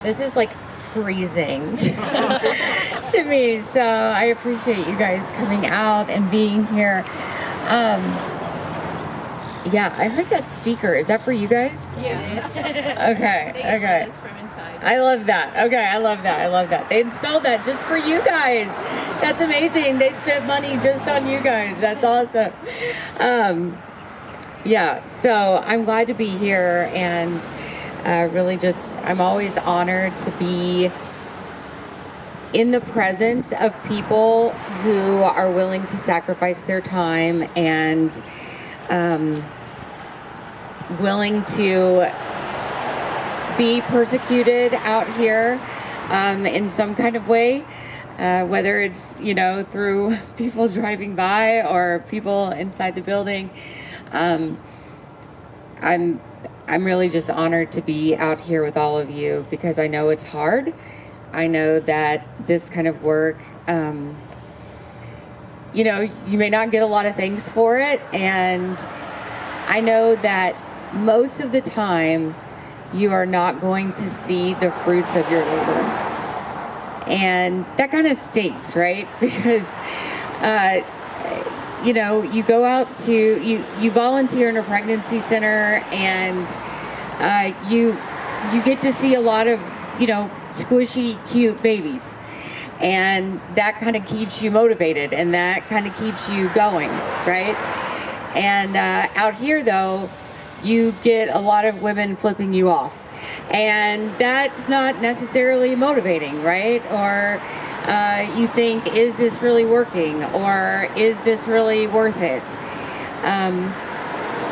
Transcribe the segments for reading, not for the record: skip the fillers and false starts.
This is like freezing to me, so I appreciate you guys coming out and being here. Yeah, I heard that speaker. Is that for you guys? Yeah. Okay, They okay. us from inside. I love that. Okay, I love that. I love that. They installed that just for you guys. That's amazing. They spent money just on you guys. That's awesome. Yeah, so I'm glad to be here, and really just, I'm always honored to be in the presence of people who are willing to sacrifice their time and willing to be persecuted out here in some kind of way, whether it's, you know, through people driving by or people inside the building. I'm really just honored to be out here with all of you, because I know it's hard. I know that this kind of work, you know, you may not get a lot of things for it, and I know that most of the time you are not going to see the fruits of your labor. And that kind of stinks, right? Because you know, you go out to, you volunteer in a pregnancy center, and you get to see a lot of, you know, squishy, cute babies. And that kind of keeps you motivated, and that kind of keeps you going, right? And out here, though, you get a lot of women flipping you off. And that's not necessarily motivating, right? Or you think, is this really working? Or is this really worth it?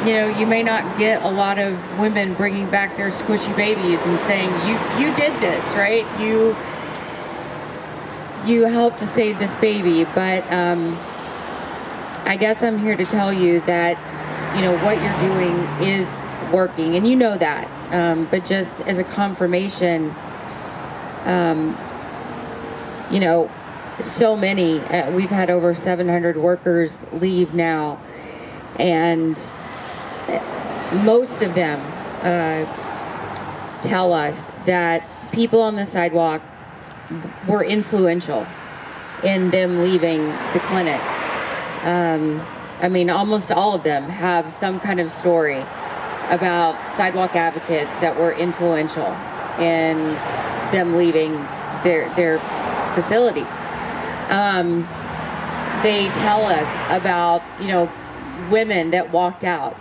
You know, you may not get a lot of women bringing back their squishy babies and saying, you did this, right? You helped to save this baby. But I guess I'm here to tell you that, you know, what you're doing is working, and you know that. But just as a confirmation, you know, so many, we've had over 700 workers leave now, and most of them tell us that people on the sidewalk were influential in them leaving the clinic. I mean, almost all of them have some kind of story about sidewalk advocates that were influential in them leaving their facility. They tell us about, you know, women that walked out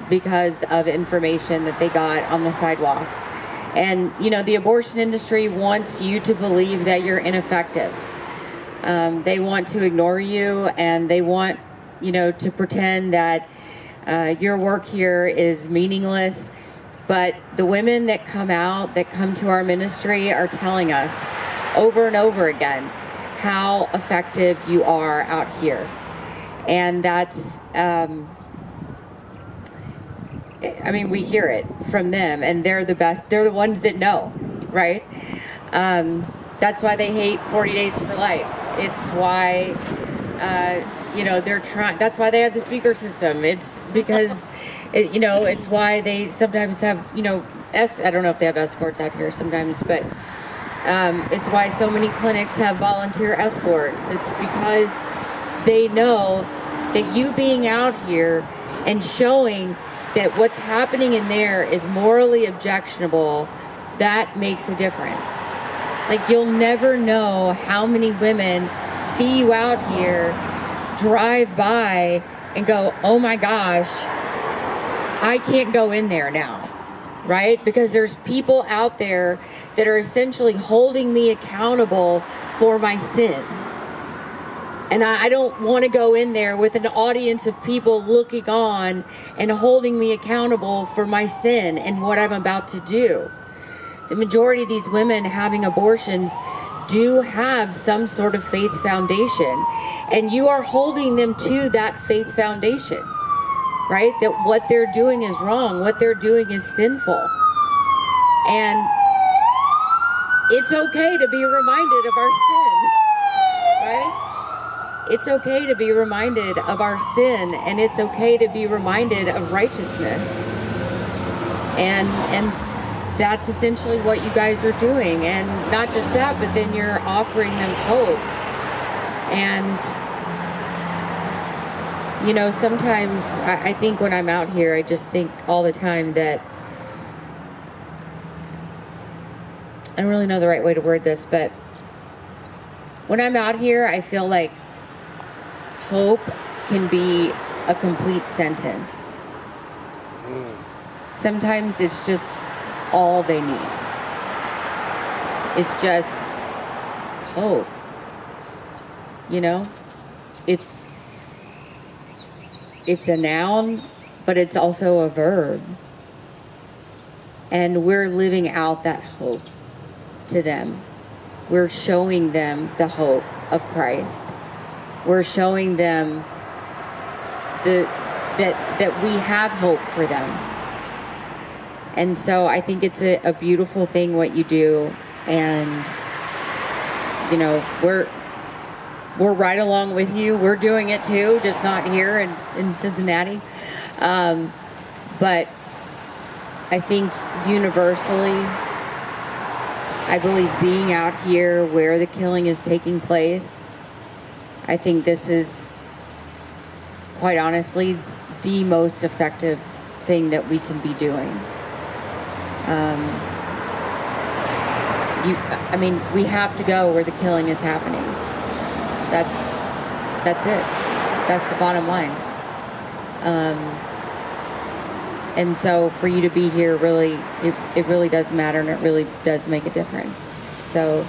because of information that they got on the sidewalk. And, you know, the abortion industry wants you to believe that you're ineffective. They want to ignore you, and they want, you know, to pretend that your work here is meaningless. But the women that come out, that come to our ministry, are telling us over and over again how effective you are out here. And that's, I mean, we hear it from them, and they're the best. They're the ones that know, right? That's why they hate 40 Days for Life. It's why, you know, they're trying. That's why they have the speaker system. It's because, you know, it's why they sometimes have, you know, I don't know if they have escorts out here sometimes, but it's why so many clinics have volunteer escorts. It's because they know that you being out here and showing that what's happening in there is morally objectionable, that makes a difference. Like, you'll never know how many women see you out here, drive by, and go, oh my gosh, I can't go in there now, right? Because there's people out there that are essentially holding me accountable for my sin. And I don't want to go in there with an audience of people looking on and holding me accountable for my sin and what I'm about to do. The majority of these women having abortions do have some sort of faith foundation, and you are holding them to that faith foundation, right? That what they're doing is wrong, what they're doing is sinful. And it's okay to be reminded of our sin, right? It's okay to be reminded of our sin, and it's okay to be reminded of righteousness. And that's essentially what you guys are doing. And not just that, but then you're offering them hope. And, you know, sometimes I think when I'm out here, I just think all the time that, I don't really know the right way to word this, but when I'm out here, I feel like hope can be a complete sentence. Sometimes it's just all they need. It's just hope. You know? It's a noun, but it's also a verb. And we're living out that hope to them. We're showing them the hope of Christ. We're showing them that we have hope for them. And so I think it's a beautiful thing what you do. And, you know, we're right along with you. We're doing it too, just not here in Cincinnati. But I think universally, I believe being out here where the killing is taking place, I think this is, quite honestly, the most effective thing that we can be doing. I mean, we have to go where the killing is happening. That's it. That's the bottom line. And so for you to be here, really, it really does matter, and it really does make a difference. So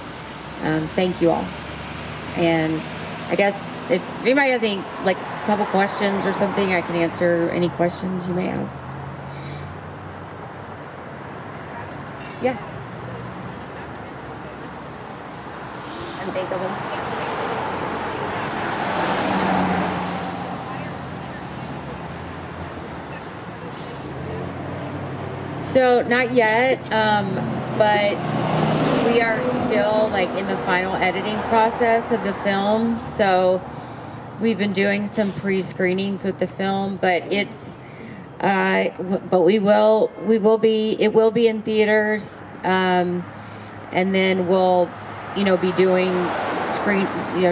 thank you all. And I guess if anybody has any, like, a couple questions or something, I can answer any questions you may have. Yeah. Unthinkable. So not yet, but we are still like in the final editing process of the film. So we've been doing some pre-screenings with the film, but it's but it will be in theaters, and then we'll, you know, be doing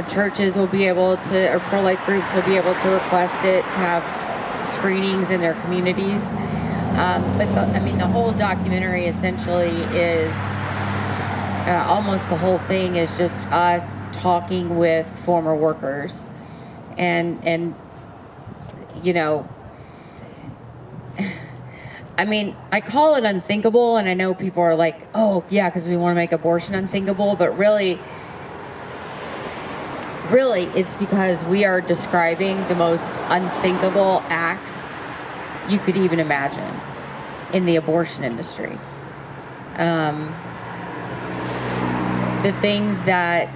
churches will be able to, or pro-life groups will be able to request it to have screenings in their communities. But the whole documentary essentially is almost the whole thing is just us talking with former workers, and you know, I mean, I call it unthinkable, and I know people are like, oh yeah, because we want to make abortion unthinkable, but really it's because we are describing the most unthinkable acts you could even imagine in the abortion industry. The things that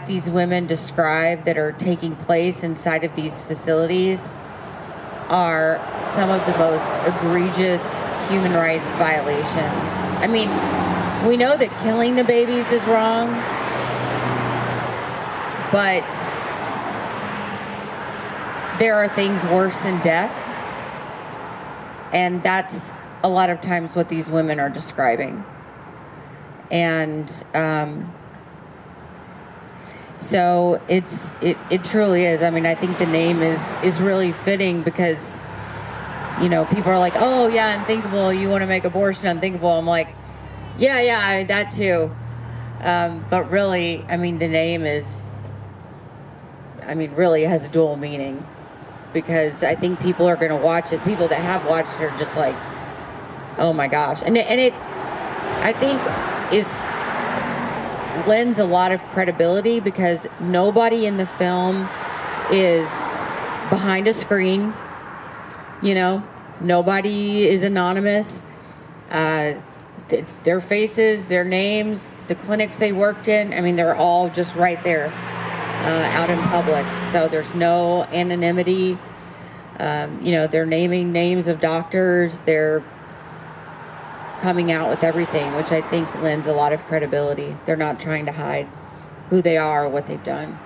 these women describe that are taking place inside of these facilities are some of the most egregious human rights violations. I mean, we know that killing the babies is wrong, but there are things worse than death. And that's a lot of times what these women are describing. And so it truly is. I mean, I think the name is really fitting because, you know, people are like, oh yeah, unthinkable, you want to make abortion unthinkable. I'm like, yeah, that too. But really, I mean, the name really has a dual meaning. Because I think people are going to watch it. People that have watched it are just like, oh my gosh. And it I think, lends a lot of credibility because nobody in the film is behind a screen. You know, nobody is anonymous. It's their faces, their names, the clinics they worked in. I mean, they're all just right there. Out in public, so there's no anonymity. You know, they're naming names of doctors. They're coming out with everything, which I think lends a lot of credibility. They're not trying to hide who they are or what they've done.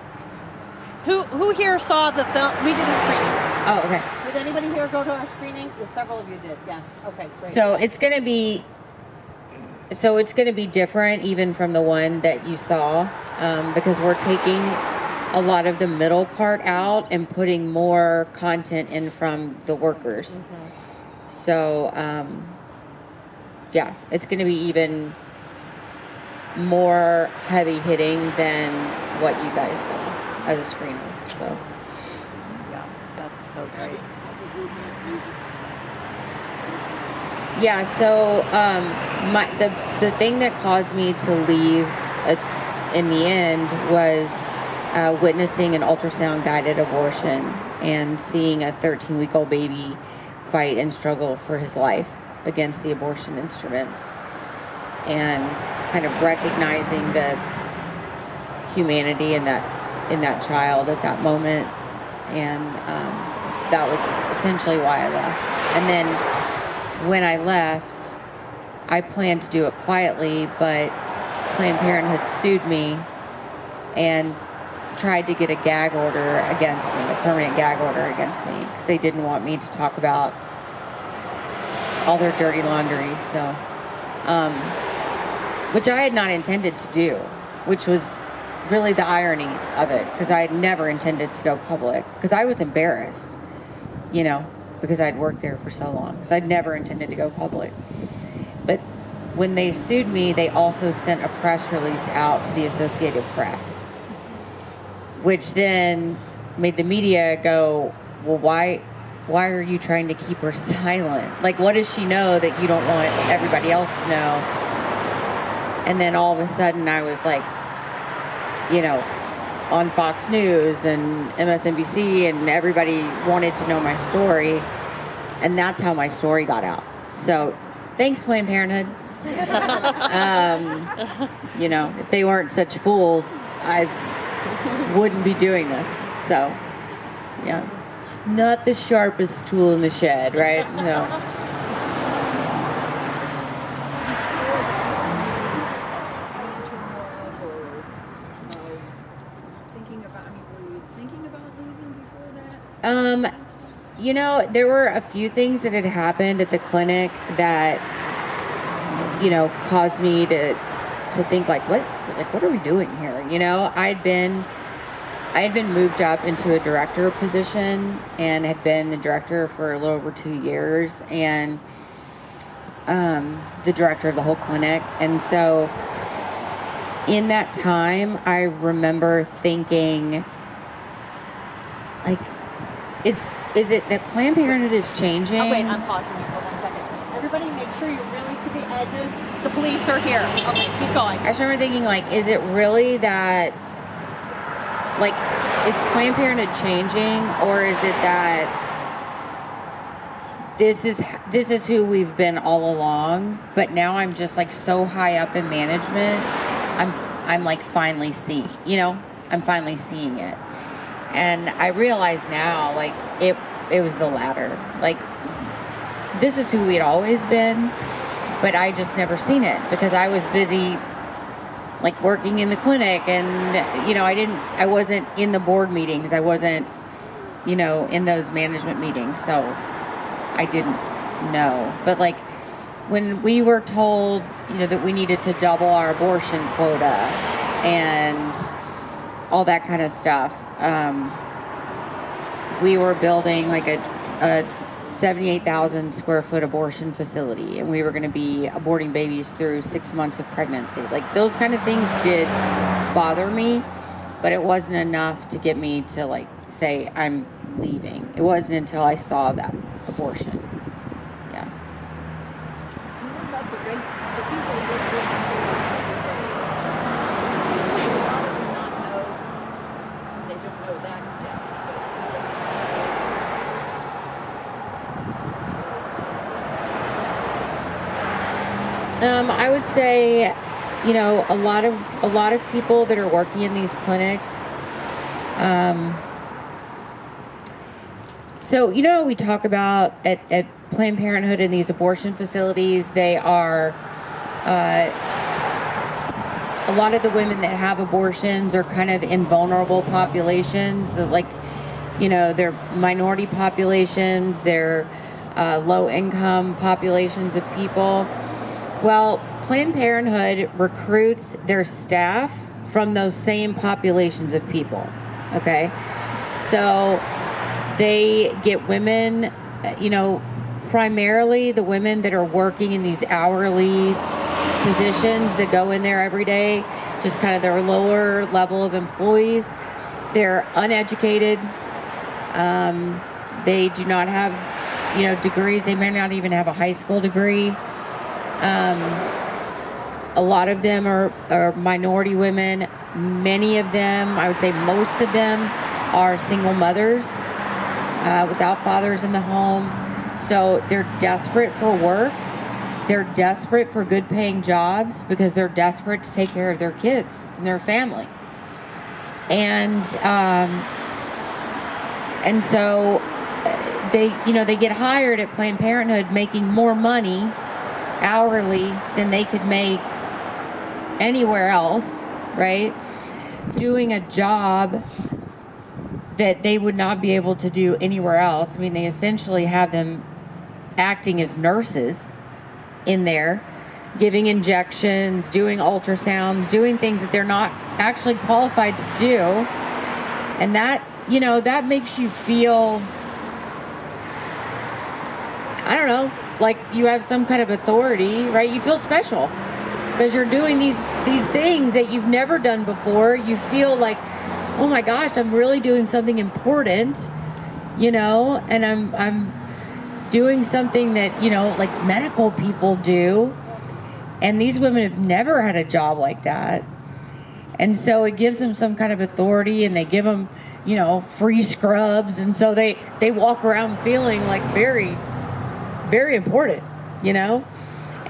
Who here saw the film? We did a screening. Oh, okay. Did anybody here go to our screening? Well, several of you did. Yes. Okay, great. So it's going to be So it's going to be different even from the one that you saw, because we're taking a lot of the middle part out and putting more content in from the workers. So, yeah, it's going to be even more heavy hitting than what you guys saw as a screener. So, Yeah, that's so great. yeah. So, the thing that caused me to leave in the end was witnessing an ultrasound guided abortion and seeing a 13-week-old baby fight and struggle for his life against the abortion instruments, and kind of recognizing the humanity in that child at that moment. And that was essentially why I left. And then when I left, I planned to do it quietly, but Planned Parenthood sued me and tried to get a gag order against me, a permanent gag order against me, because they didn't want me to talk about all their dirty laundry. So, which I had not intended to do, which was really the irony of it, because I had never intended to go public, because I was embarrassed, because I'd worked there for so long. So I'd never intended to go public. But when they sued me, they also sent a press release out to the Associated Press, which then made the media go, well, why are you trying to keep her silent? Like, what does she know that you don't want everybody else to know? And then all of a sudden I was like, on Fox News and MSNBC, and everybody wanted to know my story. And that's how my story got out. So thanks, Planned Parenthood. If they weren't such fools, I wouldn't be doing this. So, yeah. Not the sharpest tool in the shed, right? No. There were a few things that had happened at the clinic that, caused me to think what are we doing here? I had been moved up into a director position and had been the director for a little over 2 years, and the director of the whole clinic. And so in that time, I remember thinking, is it that Planned Parenthood is changing? Oh, wait, I'm pausing you for 1 second. Everybody make sure you're really to the edges. The police are here. Okay, keep going. I just remember thinking, is it really that, is Planned Parenthood changing, or is it that this is who we've been all along, but now I'm just so high up in management, I'm finally seeing, I'm finally seeing it. And I realize now, it was the latter. This is who we'd always been, but I just never seen it because I was busy, working in the clinic, and, I wasn't in the board meetings. I wasn't, in those management meetings. So I didn't know. But, when we were told, that we needed to double our abortion quota and all that kind of stuff, we were building a 78,000 square foot abortion facility, and we were going to be aborting babies through 6 months of pregnancy. Those kind of things did bother me, but it wasn't enough to get me to say I'm leaving. It wasn't until I saw that abortion. Yeah. What about the people that do they don't know that depth, I would say, a lot of people that are working in these clinics. So, we talk about at Planned Parenthood in these abortion facilities, they are, a lot of the women that have abortions are kind of in vulnerable populations, they're minority populations, they're low income populations of people. Well, Planned Parenthood recruits their staff from those same populations of people. Okay, so they get women, primarily the women that are working in these hourly positions that go in there every day, just kind of their lower level of employees. They're uneducated. They do not have, degrees. They may not even have a high school degree. A lot of them are minority women. Many of them, I would say most of them, are single mothers without fathers in the home. So they're desperate for work. They're desperate for good paying jobs because they're desperate to take care of their kids and their family. And so they get hired at Planned Parenthood making more money hourly than they could make anywhere else, right? Doing a job that they would not be able to do anywhere else. I mean, they essentially have them acting as nurses in there, giving injections, doing ultrasounds, doing things that they're not actually qualified to do. And that, that makes you feel, I don't know, like you have some kind of authority, right? You feel special because you're doing these things that you've never done before. You feel like, oh my gosh, I'm really doing something important, and I'm doing something that, like medical people do. And these women have never had a job like that. And so it gives them some kind of authority, and they give them, free scrubs. And so they walk around feeling like very, very important,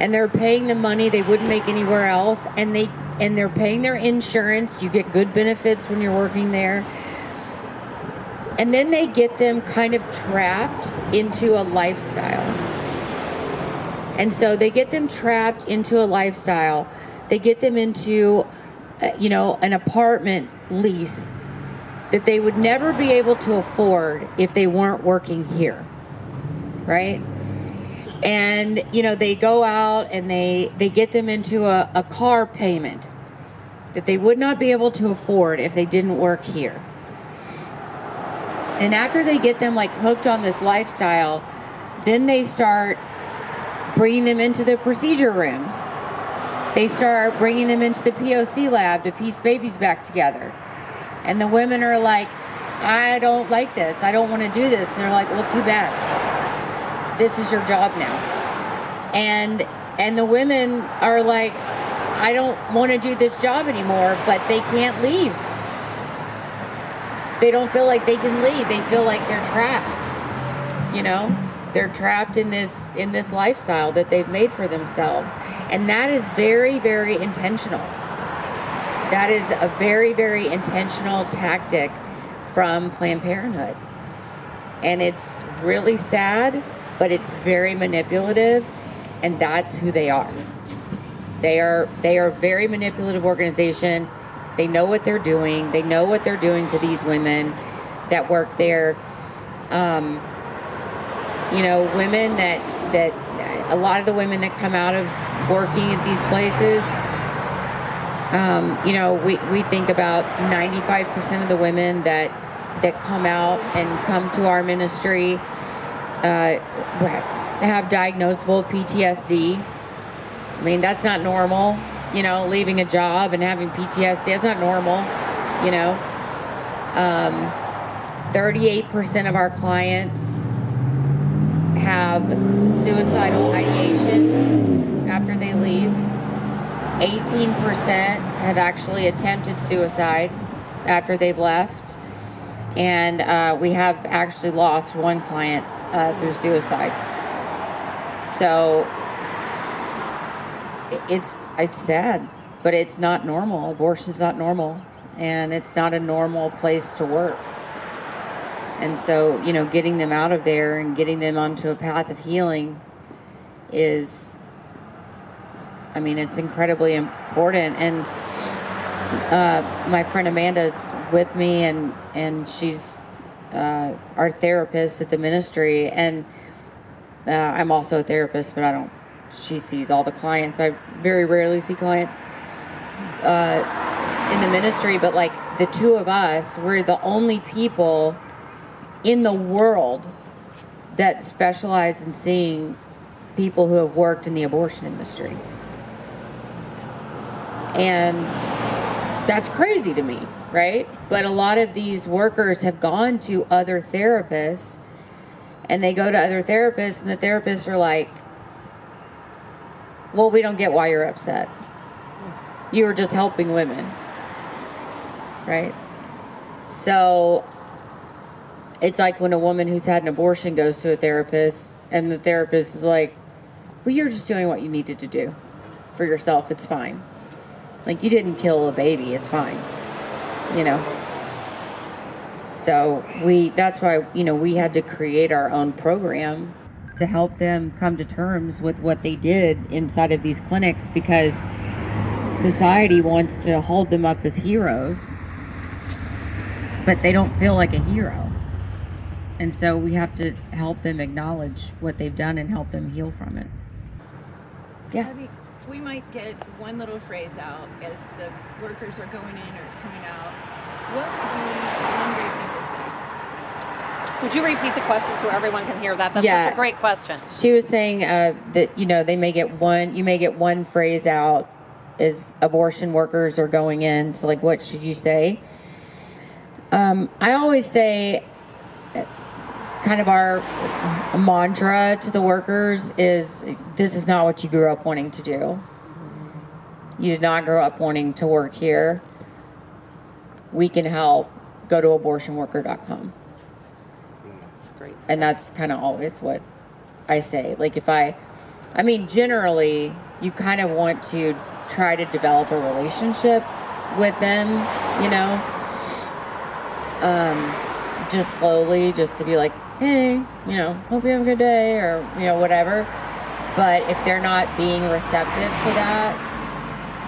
and they're paying the money they wouldn't make anywhere else. And they're paying their insurance. You get good benefits when you're working there. And then they get them kind of trapped into a lifestyle. And so they get them trapped into a lifestyle. They get them into, an apartment lease that they would never be able to afford if they weren't working here, right? And, they go out and they get them into a car payment that they would not be able to afford if they didn't work here. And after they get them hooked on this lifestyle, then they start bringing them into the procedure rooms. They start bringing them into the POC lab to piece babies back together. And the women are like, I don't like this. I don't want to do this. And they're like, well, too bad. This is your job now. And the women are like, I don't want to do this job anymore, but they can't leave. They don't feel like they can leave. They feel like they're trapped. They're trapped in this lifestyle that they've made for themselves. And that is very, very intentional. That is a very, very intentional tactic from Planned Parenthood. And it's really sad, but it's very manipulative, and that's who they are. They are a very manipulative organization. They know what they're doing. They know what they're doing to these women that work there. Women that a lot of the women that come out of working at these places, we think about 95% of the women that come out and come to our ministry have diagnosable PTSD. I mean, that's not normal, leaving a job and having PTSD. That's not normal, 38% of our clients have suicidal ideation after they leave. 18% have actually attempted suicide after they've left. And we have actually lost one client through suicide. So it's sad, but it's not normal. Abortion's not normal, and it's not a normal place to work. And so, getting them out of there and getting them onto a path of healing is, it's incredibly important. And my friend Amanda's with me, and she's our therapist at the ministry, and I'm also a therapist, but I don't she sees all the clients. I very rarely see clients in the ministry, but like the two of us, we're the only people in the world that specialize in seeing people who have worked in the abortion industry. And that's crazy to me, right? But a lot of these workers have gone to other therapists, and they go to other therapists, and the therapists are like, well, we don't get why you're upset. You were just helping women, right? So it's like when a woman who's had an abortion goes to a therapist, and the therapist is like, well, you're just doing what you needed to do for yourself. It's fine. Like, you didn't kill a baby. It's fine. You know? So that's why, you know, we had to create our own program to help them come to terms with what they did inside of these clinics, because society wants to hold them up as heroes, but they don't feel like a hero. And so we have to help them acknowledge what they've done and help them heal from it. Yeah. Maybe we might get one little phrase out as the workers are going in or coming out. What would be one great thing to say? Would you repeat the question so everyone can hear that? That's Yeah. such a great question. She was saying that, you know, you may get one phrase out as abortion workers are going in. So, like, what should you say? I always say, kind of our mantra to the workers is, this is not what you grew up wanting to do. You did not grow up wanting to work here. We can help. Go to abortionworker.com. That's great. And that's kind of always what I say. Like, generally, you kind of want to try to develop a relationship with them, you know, just slowly, just to be like, hey, you know, hope you have a good day, or, you know, whatever. But if they're not being receptive to that,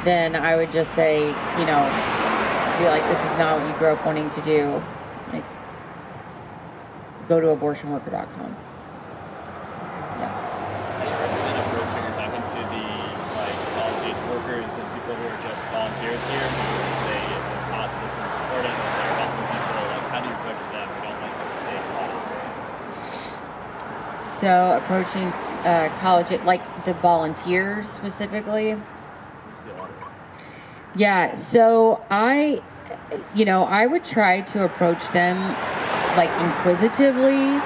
then I would just say, you know, just be like, this is not what you grew up wanting to do. Like, go to abortionworker.com. Yeah. How do you recommend approach when you're talking to the college-age workers and people who are just volunteers here? They are taught this is important and they're helping people. Like, how do you approach them? We don't like them to stay in college. So approaching college, like the volunteers specifically. Yeah, so I would try to approach them like inquisitively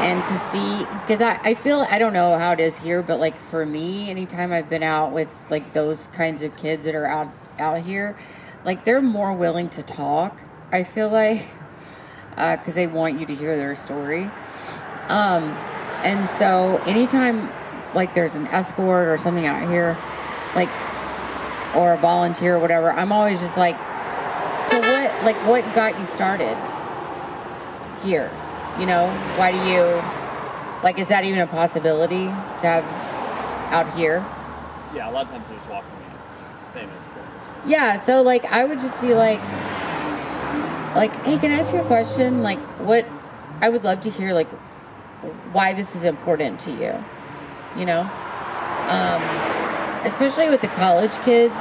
and to see, because I feel, I don't know how it is here, but like for me, anytime I've been out with like those kinds of kids that are out here, like they're more willing to talk, I feel like, because they want you to hear their story. And so anytime like there's an escort or something out here, like, or a volunteer or whatever, I'm always just like, so what got you started here? You know, why do you, like, is that even a possibility to have out here? Yeah, a lot of times they're just walking in, just the same as workers. Yeah, so like I would just be like, hey, can I ask you a question? Like, I would love to hear like why this is important to you, you know? Especially with the college kids,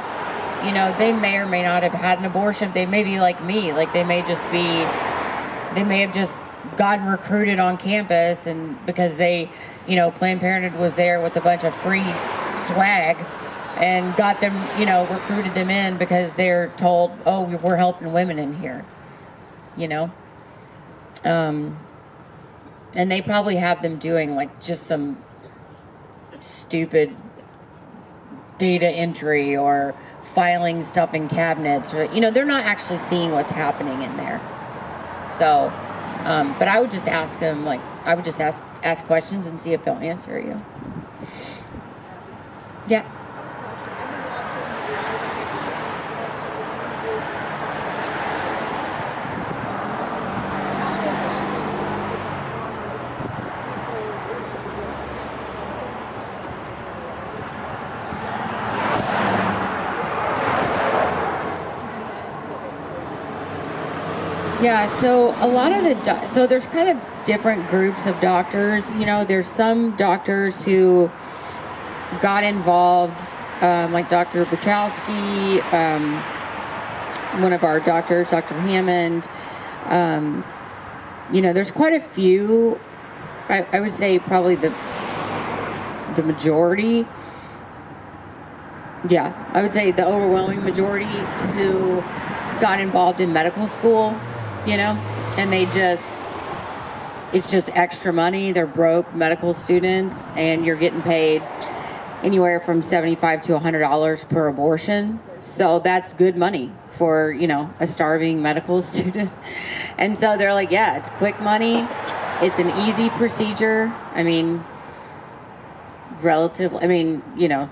you know, they may or may not have had an abortion. They may be like me, like they may have just gotten recruited on campus, and because they, you know, Planned Parenthood was there with a bunch of free swag and got them, you know, recruited them in because they're told, oh, we're helping women in here, you know? And they probably have them doing like just some stupid data entry or filing stuff in cabinets, or, you know, they're not actually seeing what's happening in there. So, but I would just ask them, like, I would just ask questions and see if they'll answer you. Yeah. Yeah, so a lot of so there's kind of different groups of doctors. You know, there's some doctors who got involved, like Dr. Buchowski, one of our doctors, Dr. Hammond. There's quite a few. I would say probably the majority. Yeah, I would say the overwhelming majority who got involved in medical school, and it's just extra money. They're broke medical students, and you're getting paid anywhere from $75 to $100 per abortion. So that's good money for, a starving medical student. And so they're like, yeah, it's quick money. It's an easy procedure.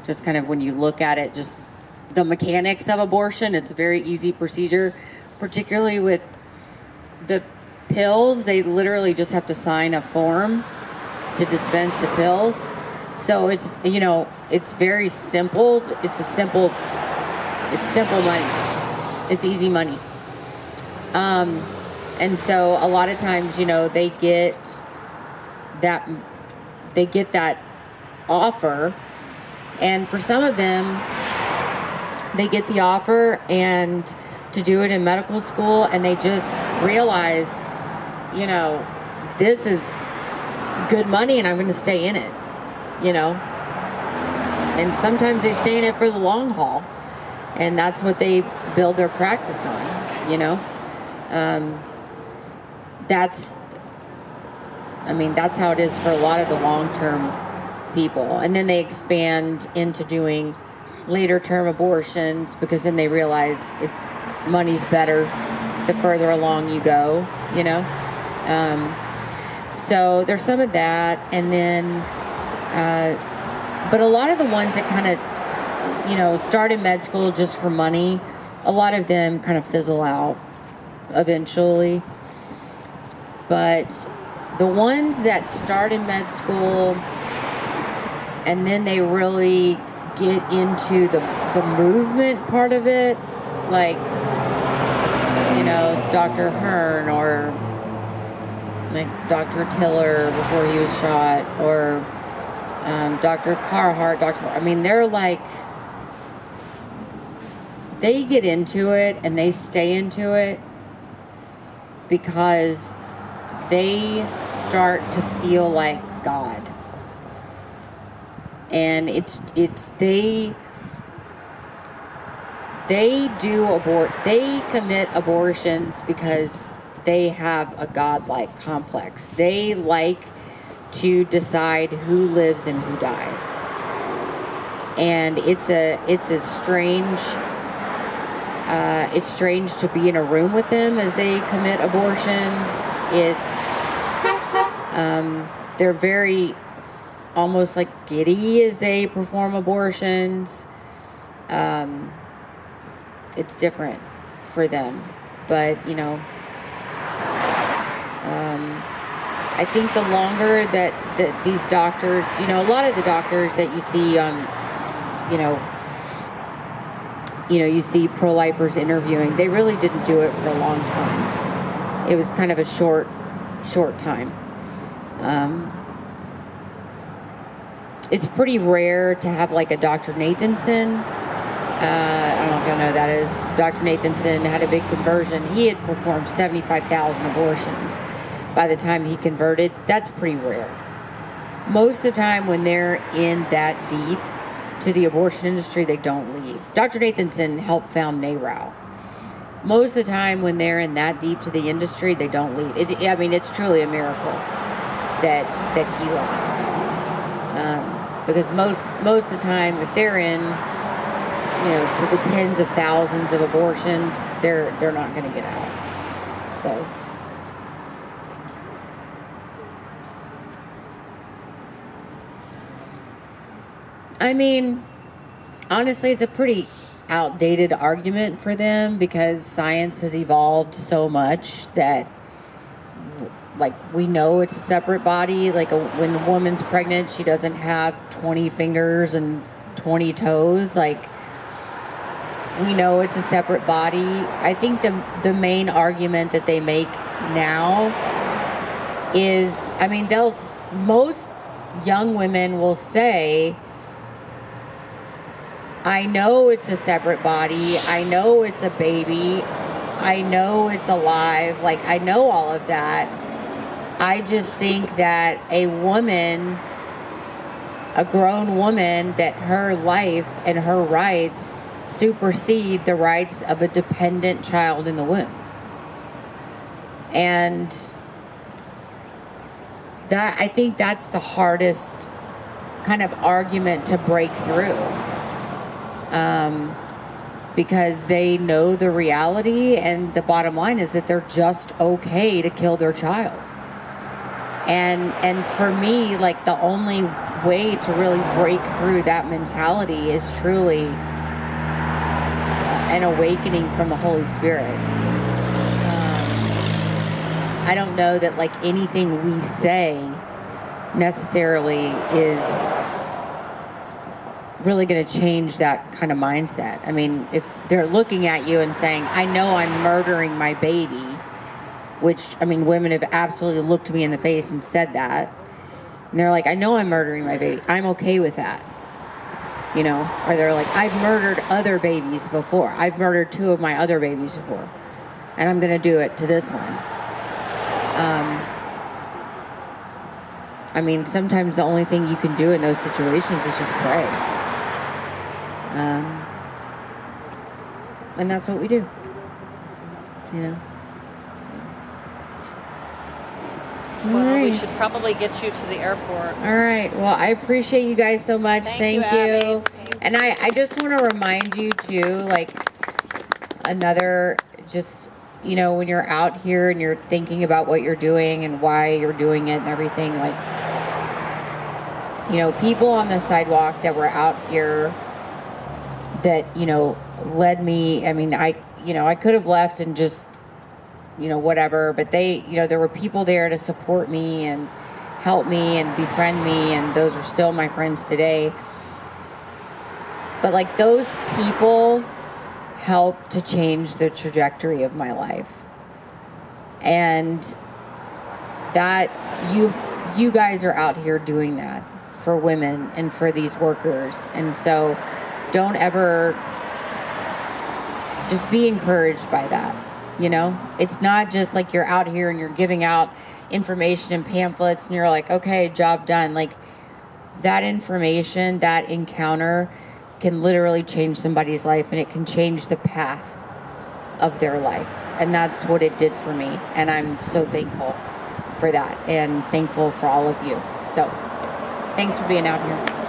Just kind of when you look at it, just the mechanics of abortion, it's a very easy procedure, particularly with the pills. They literally just have to sign a form to dispense the pills. So it's very simple. It's simple money. It's easy money. And so a lot of times, they get that offer, and for some of them, they get the offer and to do it in medical school, and they just realize, this is good money and I'm going to stay in it, and sometimes they stay in it for the long haul, and that's what they build their practice on, that's how it is for a lot of the long-term people. And then they expand into doing later term abortions, because then they realize money's better the further along you go, so there's some of that. And then but a lot of the ones that kind of start in med school just for money, a lot of them kind of fizzle out eventually. But the ones that start in med school and then they really get into the movement part of it, like, Dr. Hearn, or like Dr. Tiller before he was shot, or Dr. Carhart, they're like, they get into it and they stay into it because they start to feel like God. And they commit abortions because they have a godlike complex. They like to decide who lives and who dies. And it's strange to be in a room with them as they commit abortions. They're very almost like giddy as they perform abortions. It's different for them, but I think the longer that these doctors, a lot of the doctors that you see on, you see pro-lifers interviewing, they really didn't do it for a long time. It was kind of a short time. It's pretty rare to have like a Dr. Nathanson. I don't know if y'all know who that is. Dr. Nathanson had a big conversion. He had performed 75,000 abortions by the time he converted. That's pretty rare. Most of the time when they're in that deep to the abortion industry, they don't leave. Dr. Nathanson helped found NARAL. Most of the time when they're in that deep to the industry, they don't leave. It's truly a miracle that he left. Because most of the time, if they're in, to the tens of thousands of abortions, they're not going to get out. So. Honestly, it's a pretty outdated argument for them because science has evolved so much that, like, we know it's a separate body. Like, when a woman's pregnant, she doesn't have 20 fingers and 20 toes. Like, we know it's a separate body. I think the main argument that they make now is, most young women will say I know it's a separate body. I know it's a baby. I know it's alive. Like, I know all of that. I just think that a woman, a grown woman, that her life and her rights supersede the rights of a dependent child in the womb. And that, I think that's the hardest kind of argument to break through. Because they know the reality, and the bottom line is that they're just okay to kill their child. And for me, like, the only way to really break through that mentality is truly an awakening from the Holy Spirit. I don't know that, like, anything we say necessarily is really going to change that kind of mindset. I mean, if they're looking at you and saying, I know I'm murdering my baby, which, I mean, women have absolutely looked me in the face and said that, and they're like, I know I'm murdering my baby, I'm okay with that, you know. Or they're like, I've murdered other babies before, I've murdered 2 of my other babies before, and I'm going to do it to this one. I mean, sometimes the only thing you can do in those situations is just pray. And that's what we do, you know. Well, we should probably get you to the airport. All right. Well, I appreciate you guys so much. Thank you. Abby. And I just want to remind you too, like, another, just, you know, when you're out here and you're thinking about what you're doing and why you're doing it and everything, like, you know, people on the sidewalk that were out here that, you know, led me. I mean, I could have left and just, you know, whatever, but they, you know, there were people there to support me and help me and befriend me, and those are still my friends today. But, like, those people helped to change the trajectory of my life. And that you guys are out here doing that for women and for these workers. And so don't ever, just be encouraged by that. You know, it's not just like you're out here and you're giving out information and pamphlets and you're like, okay, job done. Like, that information, that encounter can literally change somebody's life, and it can change the path of their life. And that's what it did for me. And I'm so thankful for that, and thankful for all of you. So thanks for being out here.